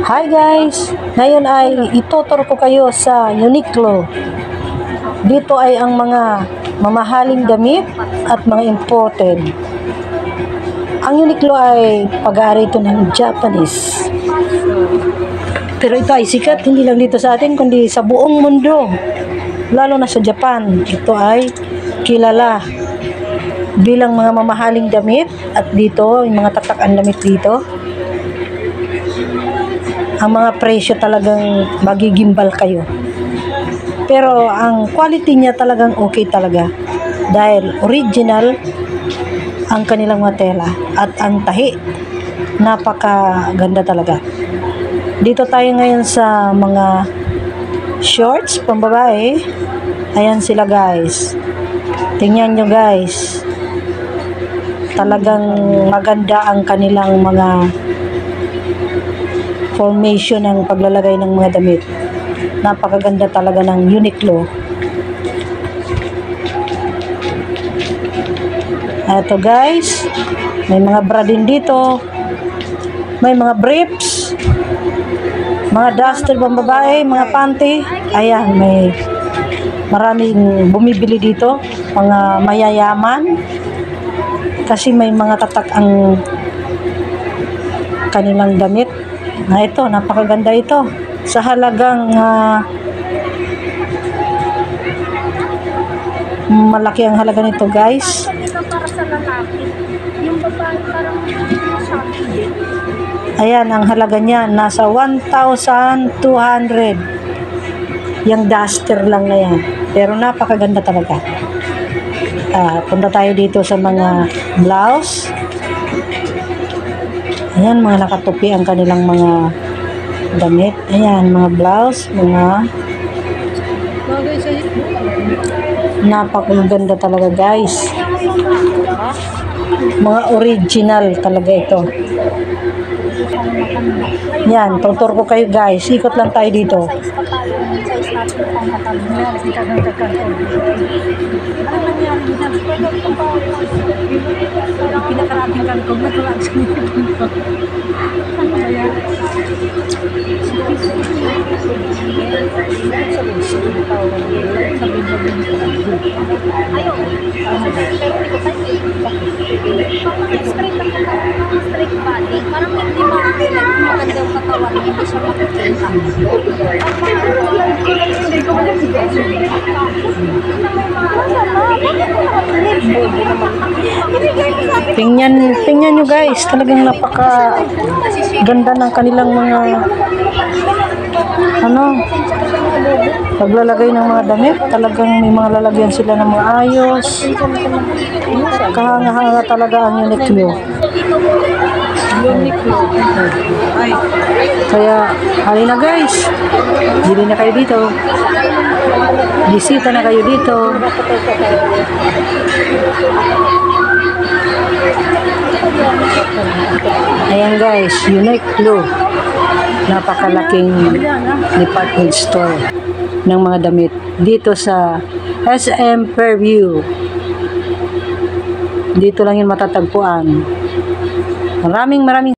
Hi guys! Ngayon ay ituturo ko kayo sa Uniqlo. Dito ay ang mga mamahaling damit at mga imported. Ang Uniqlo ay pag-aari ito ng Japanese. Pero ito ay sikat hindi lang dito sa atin kundi sa buong mundo. Lalo na sa Japan. Ito ay kilala bilang mga mamahaling damit at dito, yung mga tatakan damit dito. Ang mga presyo talagang magigimbal kayo. Pero ang quality niya talagang okay talaga. Dahil original ang kanilang mga tela at ang tahi. Napakaganda talaga. Dito tayo ngayon sa mga shorts pambabae. Ayan sila guys. Tingnan nyo guys. Talagang maganda ang kanilang mga formation ng paglalagay ng mga damit. Napakaganda talaga ng Uniqlo. Ito guys, may mga bra din dito. May mga briefs, mga duster pambabae, mga panty. Ayan, may maraming bumibili dito, mga mayayaman. Kasi may mga tatak ang kanilang damit. Na ito, napakaganda ito. Sa halagang malaki ang halaga nito guys. Ayan, ang halaga niya nasa 1,200. Yung duster lang na yan. Pero napakaganda talaga. Punta tayo dito sa mga blouse. Ayan, mga nakatupi ang kanilang mga damit. Ayan, mga blouse, mga napakaganda talaga guys. Mga original talaga ito. Yan, tutur ko kayo guys. Ikot lang tayo dito. Parang hindi maganda yung katawan, hindi siya makikita. Tingnan nyo guys, talagang napaka ganda ng kanilang mga paglalagay ng mga damit. Talagang may mga lalagyan sila ng mga ayos. Kahanga-hanga talaga ang Uniqlo. Kaya halina guys, bili na kayo dito, bisita na kayo dito. Ayan guys, Uniqlo, napakalaking department store ng mga damit dito sa SM Fairview. Dito lang yun matatagpuan. Maraming